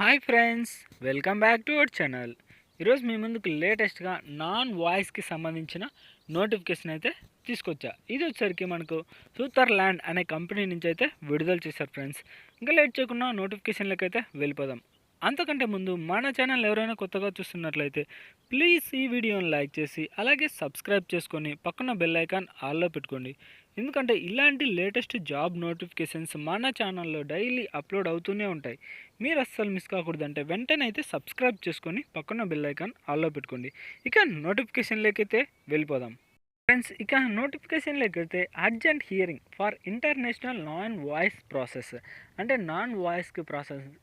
Hi friends, welcome back to our channel. ఈరోజు మీ ముందుకు లేటెస్ట్గా నాన్ వాయిస్కి సంబంధించిన నోటిఫికేషన్ అయితే తీసుకొచ్చా. ఇది వచ్చేసరికి మనకు సూతర్లాండ్ అనే కంపెనీ నుంచి అయితే విడుదల చేశారు ఫ్రెండ్స్. ఇంకా లేట్ చేయకుండా నోటిఫికేషన్లకి అయితే వెళ్ళిపోదాం. అంతకంటే ముందు మన ఛానల్ ఎవరైనా కొత్తగా చూస్తున్నట్లయితే ప్లీజ్ ఈ వీడియోని లైక్ చేసి అలాగే సబ్స్క్రైబ్ చేసుకొని పక్కన బెల్ ఐకాన్ ఆల్లో పెట్టుకోండి. ఎందుకంటే ఇలాంటి లేటెస్ట్ జాబ్ నోటిఫికేషన్స్ మన ఛానల్లో డైలీ అప్లోడ్ అవుతూనే ఉంటాయి. మీరు అస్సలు మిస్ కాకూడదంటే వెంటనే అయితే సబ్స్క్రైబ్ చేసుకొని పక్కన బెల్ ఐకాన్ ఆల్లో పెట్టుకోండి. ఇక నోటిఫికేషన్లకైతే వెళ్ళిపోదాం ఫ్రెండ్స్. ఇక నోటిఫికేషన్లకైతే urgent hearing for international non voice process, అంటే నాన్ వాయిస్కి ప్రాసెస్కి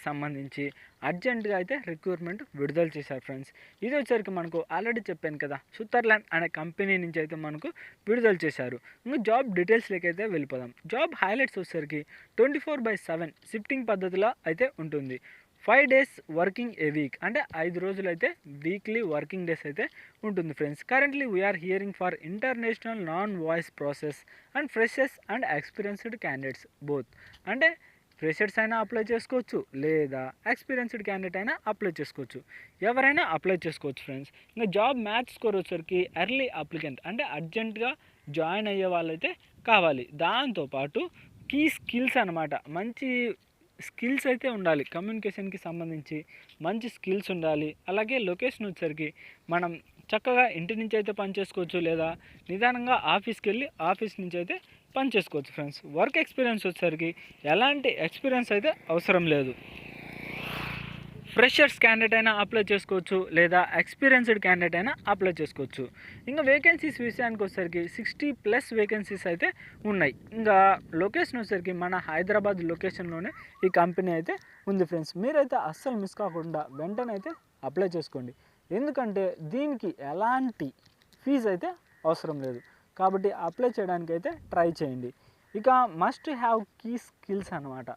సంబంధించి అర్జెంటుగా అయితే రిక్రూట్మెంట్ విడుదల చేశారు ఫ్రెండ్స్. ఇది వచ్చరికి మనకు ఆల్రెడీ చెప్పాను కదా, స్విట్జర్లాండ్ అనే కంపెనీ నుంచి అయితే మనకు విడుదల చేశారు. ఇంకా జాబ్ డీటెయిల్స్లోకి అయితే వెళ్ళిపోదాం. జాబ్ హైలైట్స్ వచ్చేసరికి 24/7 షిఫ్టింగ్ పద్ధతిలో అయితే ఉంటుంది. 5 days వర్కింగ్ ఏ వీక్, అంటే 5 రోజులు అయితే వీక్లీ వర్కింగ్ డేస్ అయితే ఉంటుంది friends. Currently we're hiring for international non voice process and freshers and experienced candidates both, అంటే ఫ్రెషర్స్ అయినా అప్లై చేసుకోవచ్చు లేదా ఎక్స్పీరియన్స్డ్ క్యాండిడేట్ అయినా అప్లై చేసుకోవచ్చు. ఎవరైనా అప్లై చేసుకోవచ్చు ఫ్రెండ్స్. ఇంకా జాబ్ మ్యాచ్ స్కోర్ వచ్చరికి ఎర్లీ అప్లికెంట్, అంటే అర్జెంటుగా జాయిన్ అయ్యే వాళ్ళైతే కావాలి. దాంతోపాటు కీ స్కిల్స్ అనమాట, మంచి స్కిల్స్ అయితే ఉండాలి. కమ్యూనికేషన్కి సంబంధించి మంచి స్కిల్స్ ఉండాలి. అలాగే లొకేషన్ వచ్చరికి మనం చక్కగా ఇంటి నుంచి అయితే పని చేసుకోవచ్చు లేదా నిదానంగా ఆఫీస్కి వెళ్ళి ఆఫీస్ నుంచి అయితే పని చేసుకోవచ్చు ఫ్రెండ్స్. వర్క్ ఎక్స్పీరియన్స్ వచ్చేసరికి ఎలాంటి ఎక్స్పీరియన్స్ అయితే అవసరం లేదు. ఫ్రెషర్స్ క్యాండిడేట్ అయినా అప్లై చేసుకోవచ్చు లేదా ఎక్స్పీరియన్స్డ్ క్యాండిడేట్ అయినా అప్లై చేసుకోవచ్చు. ఇంకా వేకెన్సీస్ విషయానికి వచ్చేసరికి 60+ వేకెన్సీస్ అయితే ఉన్నాయి. ఇంకా లొకేషన్ వచ్చేసరికి మన హైదరాబాద్ లొకేషన్లోనే ఈ కంపెనీ అయితే ఉంది ఫ్రెండ్స్. మీరైతే అస్సలు మిస్ కాకుండా వెంటనే అయితే అప్లై చేసుకోండి. ఎందుకంటే దీనికి ఎలాంటి ఫీజు అయితే అవసరం లేదు. కాబట్టి అప్లై చేయడానికి అయితే ట్రై చేయండి. ఇక మస్ట్ హ్యావ్ కీ స్కిల్స్ అనమాట.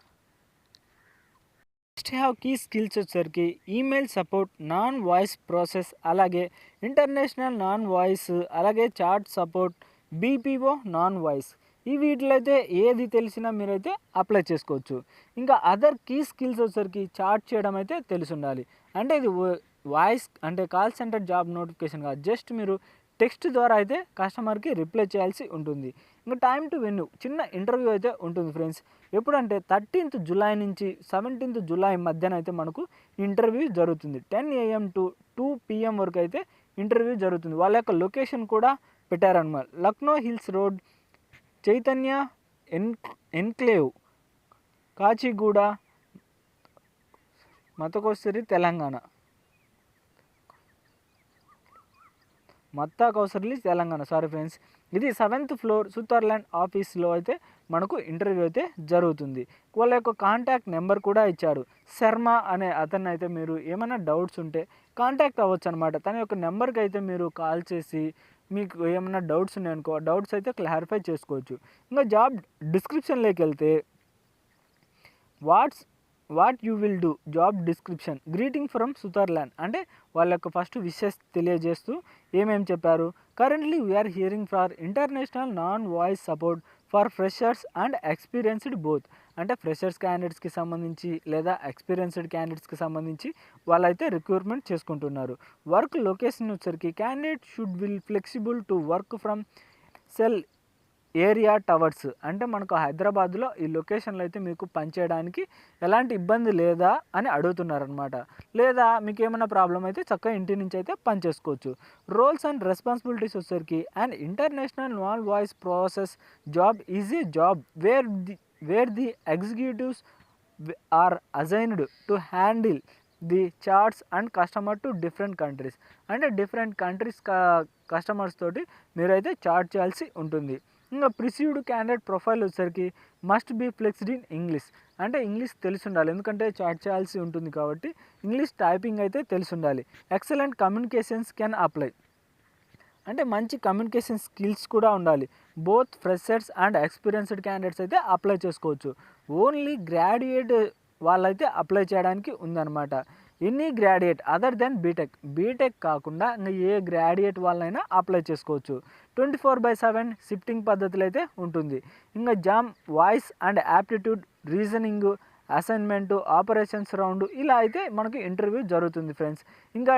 మస్ట్ హ్యావ్ కీ స్కిల్స్ వచ్చేసరికి email support, non voice process, అలాగే ఇంటర్నేషనల్ నాన్ వాయిస్, అలాగే chat support, BPO non voice. ఈ వీటిలో అయితే ఏది తెలిసినా మీరైతే అప్లై చేసుకోవచ్చు. ఇంకా అదర్ కీ స్కిల్స్ వచ్చేసరికి చాట్ చేయడం అయితే తెలిసి ఉండాలి. అంటే ఇది వాయిస్ అంటే కాల్ సెంటర్ జాబ్ నోటిఫికేషన్ కాదు, జస్ట్ మీరు టెక్స్ట్ ద్వారా అయితే కస్టమర్కి రిప్లై చేయాల్సి ఉంటుంది. ఇంకా టైం టు వెన్యూ చిన్న ఇంటర్వ్యూ అయితే ఉంటుంది ఫ్రెండ్స్. ఎప్పుడంటే 13th జూలై నుంచి 17th జూలై మధ్యన అయితే మనకు ఇంటర్వ్యూ జరుగుతుంది. 10 AM to 2 PM వరకు అయితే ఇంటర్వ్యూ జరుగుతుంది. వాళ్ళ యొక్క లొకేషన్ కూడా పెట్టారనమాట. Lucknow hills road, Chaitanya enclave, Kachiguda, మతకొసరి, తెలంగాణ. మత్తా కౌసర్లి తెలంగాణ, సారీ ఫ్రెండ్స్. ఇది 7th floor స్విట్జర్లాండ్ ఆఫీస్లో అయితే మనకు ఇంటర్వ్యూ అయితే జరుగుతుంది. వాళ్ళ యొక్క కాంటాక్ట్ నెంబర్ కూడా ఇచ్చారు. శర్మ అనే అతన్ని అయితే మీరు ఏమైనా డౌట్స్ ఉంటే కాంటాక్ట్ అవ్వచ్చు అనమాట. తన యొక్క నెంబర్కి అయితే మీరు కాల్ చేసి మీకు ఏమైనా డౌట్స్ ఉన్నాయనుకో డౌట్స్ అయితే క్లారిఫై చేసుకోవచ్చు. ఇంకా జాబ్ డిస్క్రిప్షన్లోకి వెళ్తే what you will do job description, greeting from Switzerland, అంటే వాళ్ళ యొక్క ఫస్ట్ విషెస్ తెలియజేస్తూ ఏమేమి చెప్పారు. Currently we're hiring for international non voice support for freshers and experienced both, అంటే ఫ్రెషర్స్ క్యాండిడేట్స్కి సంబంధించి లేదా ఎక్స్పీరియన్స్డ్ క్యాండిడేట్స్కి సంబంధించి వాళ్ళైతే రిక్రూట్మెంట్ చేసుకుంటున్నారు. వర్క్ లొకేషన్ వచ్చరికి candidate should will flexible to work from cell area towers, అంటే మనకు హైదరాబాద్లో ఈ లొకేషన్లో అయితే మీకు పనిచేయడానికి ఎలాంటి ఇబ్బంది లేదా అని అడుగుతున్నారనమాట. లేదా మీకు ఏమైనా ప్రాబ్లం అయితే చక్కగా ఇంటి నుంచి అయితే పని చేసుకోవచ్చు. రోల్స్ అండ్ రెస్పాన్సిబిలిటీస్ వచ్చేసరికి and international non voice process job is a job where the executives are assigned to handle the chats and customer to different countries, అంటే డిఫరెంట్ కంట్రీస్ కస్టమర్స్ తోటి మీరైతే చార్ట్ చేయాల్సి ఉంటుంది. ఇంకా ప్రిసీవ్డ్ క్యాండిడేట్ ప్రొఫైల్ వచ్చేసరికి must be flexed in English, అంటే English తెలిసి ఉండాలి. ఎందుకంటే చాట్ చేయాల్సి ఉంటుంది కాబట్టి ఇంగ్లీష్ టైపింగ్ అయితే తెలిసి ఉండాలి. ఎక్సలెంట్ కమ్యూనికేషన్స్ కెన్ అప్లై, అంటే మంచి కమ్యూనికేషన్ స్కిల్స్ కూడా ఉండాలి. Both freshers and experienced candidates అయితే అప్లై చేసుకోవచ్చు. ఓన్లీ గ్రాడ్యుయేట్ వాళ్ళైతే అప్లై చేయడానికి ఉందన్నమాట. Any graduate other than BTech కాకుండా ఇంకా ఏ గ్రాడ్యుయేట్ వాళ్ళైనా అప్లై చేసుకోవచ్చు. 24/7 షిఫ్టింగ్ పద్ధతులు అయితే ఉంటుంది. ఇంకా jam voice and aptitude, reasoning assignment, operations round ఇలా అయితే మనకి ఇంటర్వ్యూ జరుగుతుంది ఫ్రెండ్స్. ఇంకా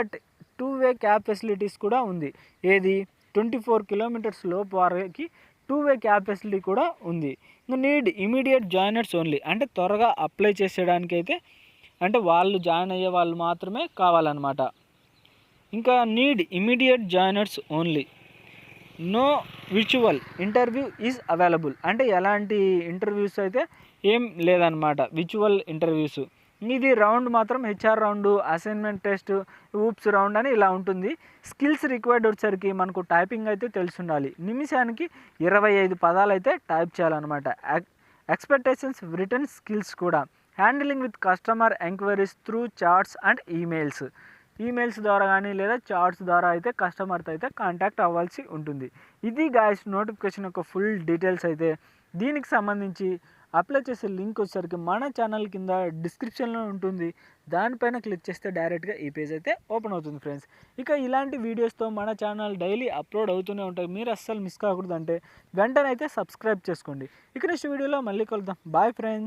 2 వే క్యాబ్ ఫెసిలిటీస్ కూడా ఉంది. ఏది 24 కిలోమీటర్స్ లోపు వారికి 2 వే క్యాబ్ ఫెసిలిటీ కూడా ఉంది. ఇంకా నీడ్ ఇమీడియట్ జాయినర్స్ ఓన్లీ, అంటే త్వరగా అప్లై చేసేయడానికైతే అంటే వాళ్ళు జాయిన్ అయ్యే వాళ్ళు మాత్రమే కావాలన్నమాట. ఇంకా need immediate joiners only, no virtual interview is available, అంటే ఎలాంటి ఇంటర్వ్యూస్ అయితే ఏం లేదనమాట, విర్చువల్ ఇంటర్వ్యూస్. ఇది రౌండ్ మాత్రం HR round, assignment test, OOPS round అని ఇలా ఉంటుంది. స్కిల్స్ రిక్వైర్డ్ వచ్చేసరికి మనకు టైపింగ్ అయితే తెలిసి ఉండాలి. నిమిషానికి 25 పదాలు అయితే టైప్ చేయాలన్నమాట. ఎక్స్పెక్టేషన్స్ రిటర్న్ స్కిల్స్ కూడా, handling with customer enquiries through charts and emails ద్వారా కానీ లేదా చాట్స్ ద్వారా అయితే కస్టమర్తో అయితే కాంటాక్ట్ అవ్వాల్సి ఉంటుంది. ఇది గాయస్ నోటిఫికేషన్ యొక్క ఫుల్ డీటెయిల్స్ అయితే. దీనికి సంబంధించి అప్లై చేసే లింక్ వచ్చేసరికి మన ఛానల్ కింద డిస్క్రిప్షన్లో ఉంటుంది. దానిపైన క్లిక్ చేస్తే డైరెక్ట్గా ఈ పేజ్ అయితే ఓపెన్ అవుతుంది ఫ్రెండ్స్. ఇక ఇలాంటి వీడియోస్తో మన ఛానల్ డైలీ అప్లోడ్ అవుతూనే ఉంటాయి. మీరు అస్సలు మిస్ కాకూడదు అంటే వెంటనే అయితే సబ్స్క్రైబ్ చేసుకోండి. ఇక నెక్స్ట్ వీడియోలో మళ్ళీ కలుద్దాం. Bye friends.